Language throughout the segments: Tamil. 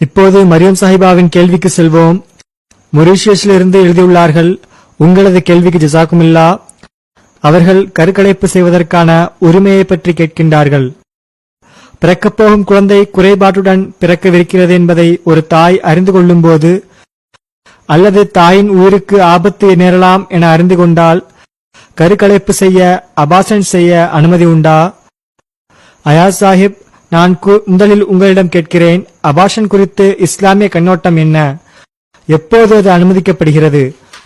இப்போது மரியம் சாஹிபாவின் கேள்விக்கு செல்வோம். மொரீஷியஸிலிருந்து எழுதியுள்ளார்கள். உங்களது கேள்விக்கு ஜஸாக்குமில்லா. அவர்கள் கருக்கலைப்பு செய்வதற்கான உரிமையை பற்றி கேட்கின்றார்கள். பிறக்கப்போகும் குழந்தை குறைபாட்டுடன் பிறக்கவிருக்கிறது என்பதை ஒரு தாய் அறிந்து கொள்ளும்போது, அல்லது தாயின் உயிருக்கு ஆபத்து நேரலாம் என அறிந்து கொண்டால் கருக்கலைப்பு செய்ய, அபார்ஷன் செய்ய அனுமதி உண்டா? அயாஸ் சாஹிப், நான் முதலில் உங்களிடம் கேட்கிறேன், அபார்ஷன் குறித்து இஸ்லாமிய கண்ணோட்டம் என்ன? எப்போது அது அனுமதிக்கப்படுகிறது?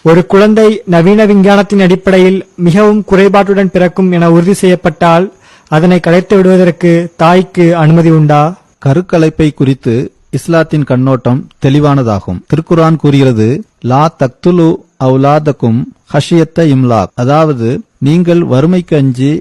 ஒரு குழந்தை நவீன விஞ்ஞானத்தின் அடிப்படையில் மிகவும் குறைபாட்டுடன் பிறக்கும் என உறுதி செய்யப்பட்டால் அதனை கலைத்து விடுவதற்கு தாய்க்கு அனுமதி உண்டா? கருக்கலைப்பை குறித்து இஸ்லாத்தின் கண்ணோட்டம் தெளிவானதாகும். திருக்குர்ஆன் கூறுகிறது, லா தக்துலு அவுலாதக்கும் ஹஷியத்த இம்லாக், அதாவது நீங்கள் வறுமைக்கு அஞ்சி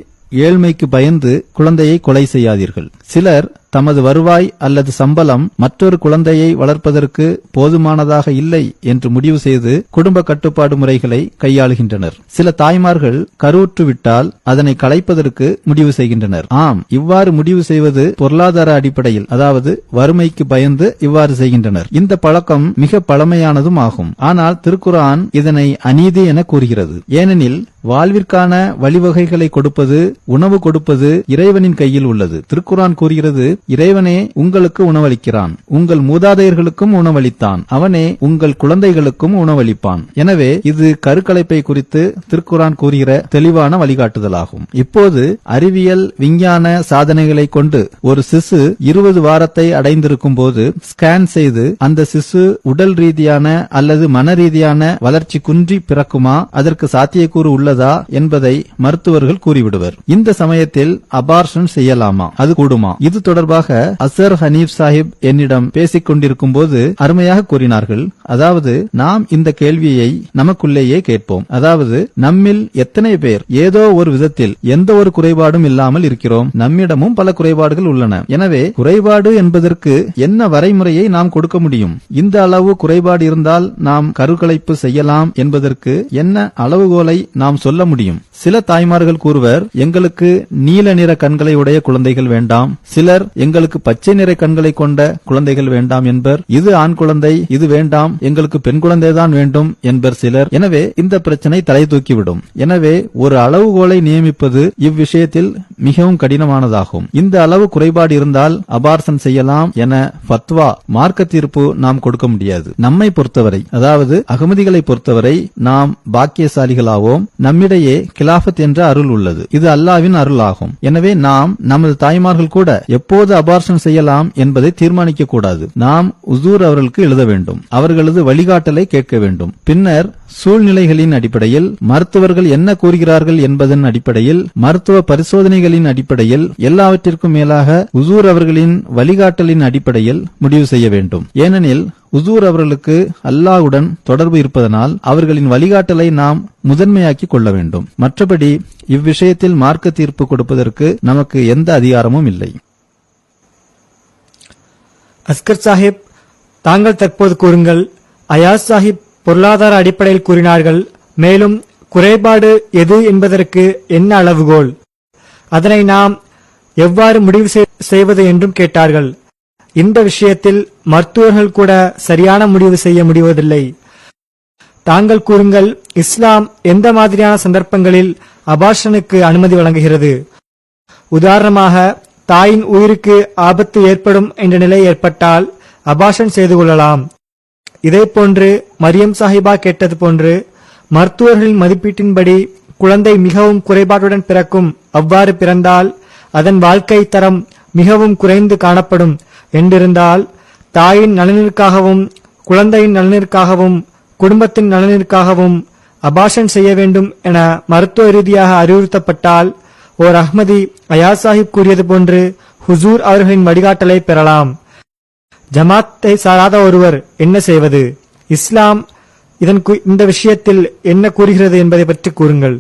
ஏழ்மைக்கு பயந்து குழந்தையை கொலை செய்யாதீர்கள். சிலர் தமது வருவாய் அல்லது சம்பளம் மற்றொரு குழந்தையை வளர்ப்பதற்கு போதுமானதாக இல்லை என்று முடிவு செய்து குடும்ப கட்டுப்பாடு முறைகளை கையாளுகின்றனர். சில தாய்மார்கள் கருவுற்றுவிட்டால் அதனை களைப்பதற்கு முடிவு செய்கின்றனர். ஆம், இவ்வாறு முடிவு செய்வது பொருளாதார அடிப்படையில், அதாவது வறுமைக்கு பயந்து இவ்வாறு செய்கின்றனர். இந்த பழக்கம் மிக பழமையானதும் ஆகும். ஆனால் திருக்குர்ஆன் இதனை அநீதி என கூறுகிறது. ஏனெனில் வாழ்விற்கான வழிவகைகளை கொடுப்பது, உணவு கொடுப்பது இறைவனின் கையில் உள்ளது. திருக்குர்ஆன் கூறுகிறது, இறைவனே உங்களுக்கு உணவளிக்கிறான், உங்கள் மூதாதையர்களுக்கும் உணவளித்தான், அவனே உங்கள் குழந்தைகளுக்கும் உணவளிப்பான். எனவே இது கருக்கலைப்பை குறித்து திருக்குர்ஆன் கூறுகிற தெளிவான வழிகாட்டுதலாகும். இப்போது அறிவியல் விஞ்ஞான சாதனைகளை கொண்டு ஒரு சிசு 20 வாரத்தை அடைந்திருக்கும் போது ஸ்கேன் செய்து அந்த சிசு உடல் ரீதியான அல்லது மன ரீதியான வளர்ச்சி குன்றி பிறக்குமா, அதற்கு சாத்தியக்கூறு உள்ளதா என்பதை மருத்துவர்கள் கூறிவிடுவர். இந்த சமயத்தில் அபார்ஷன் செய்யலாமா, அது கூடுமா? இது தொடர்பாக அசர் ஹனீப் சாஹிப் என்னிடம் பேசிக் கொண்டிருக்கும் போது அருமையாக கூறினார்கள். அதாவது, நாம் இந்த கேள்வியை நமக்குள்ளேயே கேட்போம். அதாவது, நம்மில் எத்தனை பேர் ஏதோ ஒரு விதத்தில் எந்த ஒரு குறைபாடும் இல்லாமல் இருக்கிறோம்? நம்மிடமும் பல குறைபாடுகள் உள்ளன. எனவே குறைபாடு என்பதற்கு என்ன வரைமுறையை நாம் கொடுக்க முடியும்? இந்த அளவு குறைபாடு இருந்தால் நாம் கருக்கலைப்பு செய்யலாம் என்பதற்கு என்ன அளவுகோலை நாம் சொல்ல முடியும்? சில தாய்மார்கள் கூறுவர், எங்களுக்கு நீல நிற கண்களை உடைய குழந்தைகள் வேண்டாம். சிலர் எங்களுக்கு பச்சை நிற கண்களை கொண்ட குழந்தைகள் வேண்டாம் என்பர். இது ஆண் குழந்தை, இது வேண்டாம், எங்களுக்கு பெண் குழந்தைதான் வேண்டும் என்பர் சிலர். எனவே இந்த பிரச்சனை தலை தூக்கிவிடும். எனவே ஒரு அளவுகோலை நியமிப்பது இவ்விஷயத்தில் மிகவும் கடினமானதாகும். இந்த அளவு குறைபாடு இருந்தால் அபார்ஷன் செய்யலாம் என ஃபத்வா, மார்க்க தீர்ப்பு நாம் கொடுக்க முடியாது. நம்மை பொறுத்தவரை, அதாவது அகமதிகளை பொறுத்தவரை நாம் பாக்கியசாலிகளாவோம். நம்மிடையே கிலாஃபத் என்ற அருள் உள்ளது. இது அல்லாஹ்வின் அருள் ஆகும். எனவே நாம் நமது தாய்மார்கள் கூட எப்போது அபார்ஷன் செய்யலாம் என்பதை தீர்மானிக்க கூடாது. நாம் உசூர் அவர்களுக்கு எழுத வேண்டும், அவர்களது வழிகாட்டலை கேட்க வேண்டும். பின்னர் சூழ்நிலைகளின் அடிப்படையில், மருத்துவர்கள் என்ன கூறுகிறார்கள் என்பதன் அடிப்படையில், மருத்துவ பரிசோதனைகளின் அடிப்படையில், எல்லாவற்றிற்கும் மேலாக உசூர் அவர்களின் வழிகாட்டலின் அடிப்படையில் முடிவு செய்ய வேண்டும். ஏனெனில் உசூர் அவர்களுக்கு அல்லாஹ்வுடன் தொடர்பு இருப்பதனால் அவர்களின் வழிகாட்டலை நாம் முதன்மையாக்கி கொள்ள வேண்டும். மற்றபடி இவ்விஷயத்தில் மார்க்க தீர்ப்பு கொடுப்பதற்கு நமக்கு எந்த அதிகாரமும் இல்லை. அஸ்கர் சாஹிப், தாங்கள் தற்போது கூறுங்கள். அயாஸ் சாஹிப் பொருளாதார அடிப்படையில் கூறினார்கள். மேலும் குறைபாடு எது என்பதற்கு என்ன அளவுகோல், அதனை நாம் எவ்வாறு முடிவு செய்வது என்றும் கேட்டார்கள். இந்த விஷயத்தில் மருத்துவர்கள் கூட சரியான முடிவு செய்ய முடிவதில்லை. தாங்கள் கூறுங்கள், இஸ்லாம் எந்த மாதிரியான சந்தர்ப்பங்களில் அபார்ஷனுக்கு அனுமதி வழங்குகிறது? உதாரணமாக, தாயின் உயிருக்கு ஆபத்து ஏற்படும் என்ற நிலை ஏற்பட்டால் அபார்ஷன் செய்து கொள்ளலாம். இதேபோன்று மரியம் சாஹிபா கேட்டது போன்று மருத்துவர்களின் மதிப்பீட்டின்படி குழந்தை மிகவும் குறைபாட்டுடன் பிறக்கும். அவ்வாறு பிறந்தால் அதன் வாழ்க்கை தரம் மிகவும் குறைந்து காணப்படும் என்றிருந்தால் தாயின் நலனிற்காகவும் குழந்தையின் நலனிற்காகவும் குடும்பத்தின் நலனிற்காகவும் அபார்ஷன் செய்ய வேண்டும் என மருத்துவ ரீதியாக அறிவுறுத்தப்பட்டால் ஓர் அஹ்மதி அயாஸ் சாஹிப் கூறியது போன்று ஹுசூர் அவர்களின் வழிகாட்டலை பெறலாம். ஜமாத்தை சாராத ஒருவர் என்ன செய்வது? இஸ்லாம் இந்த விஷயத்தில் என்ன கூறுகிறது என்பதை பற்றி கூறுங்கள்.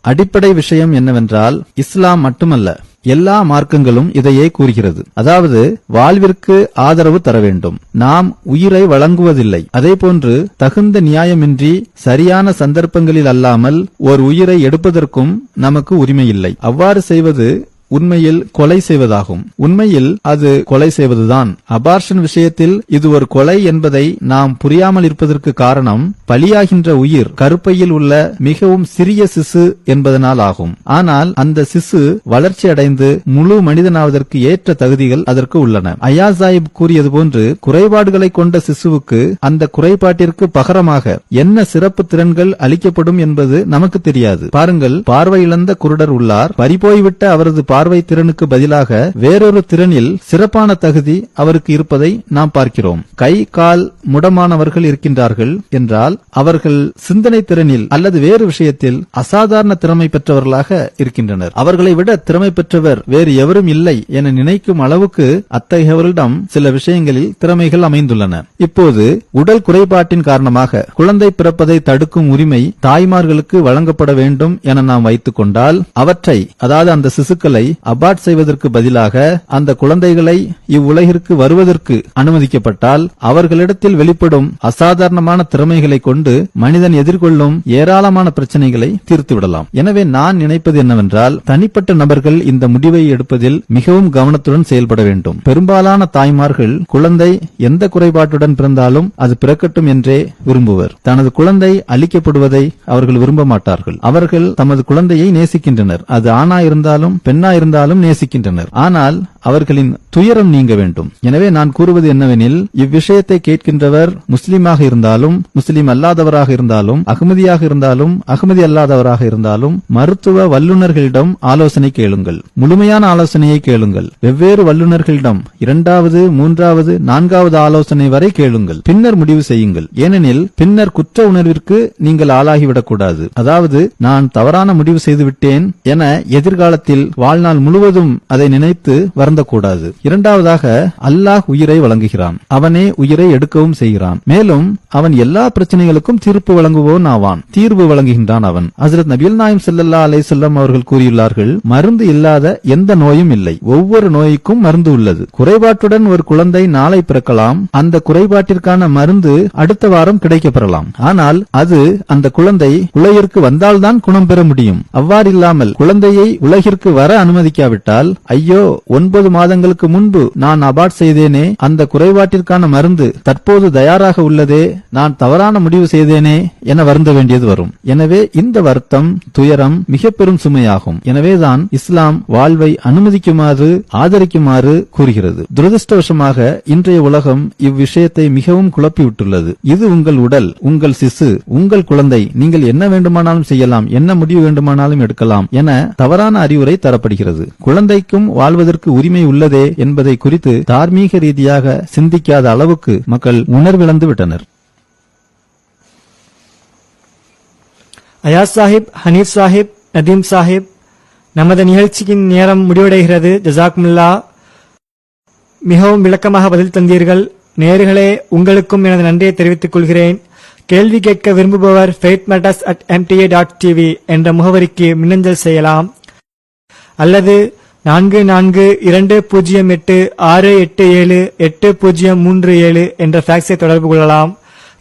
அடிப்படை விஷயம் என்னவென்றால், இஸ்லாம் மட்டுமல்ல, எல்லா மார்க்கங்களும் இதையே கூறுகிறது. அதாவது வாழ்விற்கு ஆதரவு தர வேண்டும். நாம் உயிரை வழங்குவதில்லை. அதேபோன்று தகுந்த நியாயமின்றி சரியான சந்தர்ப்பங்களில் அல்லாமல் ஒரு உயிரை எடுப்பதற்கும் நமக்கு உரிமை இல்லை. அவ்வாறு செய்வது உண்மையில் கொலை செய்வதாகும். உண்மையில் அது கொலை செய்வதுதான். அபார்ஷன் விஷயத்தில் இது ஒரு கொலை என்பதை நாம் புரியாமல் இருப்பதற்கு காரணம் பலியாகின்ற உயிர் கருப்பையில் உள்ள மிகவும் சிறிய சிசு என்பதனால் ஆகும். ஆனால் அந்த சிசு வளர்ச்சி அடைந்து முழு மனிதனாவதற்கு ஏற்ற தகுதிகள் அதற்கு உள்ளன. அயாஸ் சாஹிப் கூறியது போன்று குறைபாடுகளை கொண்ட சிசுவுக்கு அந்த குறைபாட்டிற்கு பகரமாக என்ன சிறப்பு திறன்கள் அளிக்கப்படும் என்பது நமக்கு தெரியாது. பாருங்கள், பார்வை இழந்த குருடர் உள்ளார். பறிபோய்விட்ட அவரது பார்வை திறனுக்கு பதிலாக வேறொரு திறனில் சிறப்பான தகுதி அவருக்கு இருப்பதை நாம் பார்க்கிறோம். கை கால் முடமானவர்கள் இருக்கின்றார்கள் என்றால் அவர்கள் சிந்தனை திறனில் அல்லது வேறு விஷயத்தில் அசாதாரண திறமை பெற்றவர்களாக இருக்கின்றனர். அவர்களை விட திறமை பெற்றவர் வேறு எவரும் இல்லை என நினைக்கும் அளவுக்கு அத்தகையவர்களிடம் சில விஷயங்களில் திறமைகள் அமைந்துள்ளன. இப்போது உடல் குறைபாட்டின் காரணமாக குழந்தை பிறப்பதை தடுக்கும் உரிமை தாய்மார்களுக்கு வழங்கப்பட வேண்டும் என நாம் வைத்துக் கொண்டால் அவற்றை, அதாவது அந்த சிசுக்களை அபார்ட் செய்வதற்கு பதிலாக அந்த குழந்தைகளை இவ்வுலகிற்கு வருவதற்கு அனுமதிக்கப்பட்டால் அவர்களிடத்தில் வெளிப்படும் அசாதாரணமான திறமைகளை கொண்டு மனிதன் எதிர்கொள்ளும் ஏராளமான பிரச்சனைகளை தீர்த்துவிடலாம். எனவே நான் நினைப்பது என்னவென்றால், தனிப்பட்ட நபர்கள் இந்த முடிவை எடுப்பதில் மிகவும் கவனத்துடன் செயல்பட வேண்டும். பெரும்பாலான தாய்மார்கள் குழந்தை எந்த குறைபாட்டுடன் பிறந்தாலும் அது பிறக்கட்டும் என்றே விரும்புவர். தனது குழந்தை அழிக்கப்படுவதை அவர்கள் விரும்ப மாட்டார்கள். அவர்கள் தமது குழந்தையை நேசிக்கின்றனர். அது ஆணா இருந்தாலும் பெண்ணா இருந்தாலும் நேசிக்கின்றனர். ஆனால் அவர்களின் துயரம் நீங்க வேண்டும். எனவே நான் கூறுவது என்னவெனில், இவ்விஷயத்தை கேட்கின்றவர் முஸ்லிமாக இருந்தாலும் முஸ்லிம் அல்லாதவராக இருந்தாலும் அகமதியாக இருந்தாலும் அகமதி அல்லாதவராக இருந்தாலும் மருத்துவ வல்லுநர்களிடம் ஆலோசனை கேளுங்கள். முழுமையான ஆலோசனையை கேளுங்கள். வெவ்வேறு வல்லுநர்களிடம் 2வது 3வது 4வது ஆலோசனை வரை கேளுங்கள். பின்னர் முடிவு செய்யுங்கள். ஏனெனில் பின்னர் குற்ற உணர்விற்கு நீங்கள் ஆளாகிவிடக்கூடாது. அதாவது நான் தவறான முடிவு செய்துவிட்டேன் என எதிர்காலத்தில் வாழ்நாள் முழுவதும் அதை நினைத்து வருந்தக்கூடாது. இரண்டாவதாக, அல்லாஹ் உயிரை வழங்குகிறான். அவனே உயிரை எடுக்கவும் செய்கிறான். மேலும் அவன் எல்லா பிரச்சனைகளுக்கும் தீர்ப்பு வழங்குவோன் ஆவான். தீர்வு வழங்குகின்றான் அவன். ஹஜ்ரத் நபிகள் நாயகம் ஸல்லல்லாஹு அலைஹி வஸல்லம் அவர்கள் கூறியுள்ளார்கள், மருந்து இல்லாத எந்த நோயும் இல்லை. ஒவ்வொரு நோய்க்கும் மருந்து உள்ளது. குறைபாட்டுடன் ஒரு குழந்தை நாளை பிறக்கலாம். அந்த குறைபாட்டிற்கான மருந்து அடுத்த வாரம் கிடைக்கப்பெறலாம். ஆனால் அது அந்த குழந்தை உலகிற்கு வந்தால்தான் குணம் பெற முடியும். அவ்வாறில்லாமல் குழந்தையை உலகிற்கு வர அனுமதிக்காவிட்டால், ஐயோ 9 மாதங்களுக்கு முன்பு நான் அபார்ட் செய்தேனே, அந்த குறைபாட்டிற்கான மருந்து தற்போது தயாராக உள்ளதே, நான் தவறான முடிவு செய்தேனே என வருந்த வேண்டியது வரும். எனவே இந்த வருத்தம், துயரம் மிக பெரும் சுமையாகும். எனவேதான் இஸ்லாம் வாழ்வை அனுமதிக்குமாறு ஆதரிக்குமாறு கூறுகிறது. துரதிருஷ்டவசமாக இன்றைய உலகம் இவ்விஷயத்தை மிகவும் குழப்பிவிட்டுள்ளது. இது உங்கள் உடல், உங்கள் சிசு, உங்கள் குழந்தை, நீங்கள் என்ன வேண்டுமானாலும் செய்யலாம், என்ன முடிவு வேண்டுமானாலும் எடுக்கலாம் என தவறான அறிவுரை தரப்படுகிறது. குழந்தைக்கும் வாழ்வதற்கு உரிமை உள்ளதே என்பதை குறித்து தார்மீக ரீதியாக சிந்திக்காத அளவுக்கு மக்கள் உணர்விழந்து விட்டனர். அயாஸ் சாஹிப், ஹனீப் சாஹிப், நதீம் சாஹிப், நமது நிகழ்ச்சியின் நேரம் முடிவடைகிறது. ஜஸாக்குமுல்லா. மிகவும் விளக்கமாக பதில் தந்தீர்கள். நேயர்களே, உங்களுக்கும் எனது நன்றியை தெரிவித்துக் கொள்கிறேன். கேள்வி கேட்க விரும்புபவர் faithmatters@mta.tv என்ற முகவரிக்கு மின்னஞ்சல் செய்யலாம். அல்லது 442086878037 என்ற ஃபேக்ஸை தொடர்பு கொள்ளலாம்.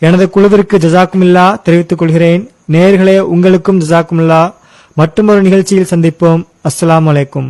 எனது குழுவிற்கு ஜஸாக்குமுல்லா தெரிவித்துக் கொள்கிறேன். நேயர்களே, உங்களுக்கும் ஜஸாக்குமுல்லா. மற்றொரு நிகழ்ச்சியில் சந்திப்போம். அஸ்ஸலாமு அலைக்கும்.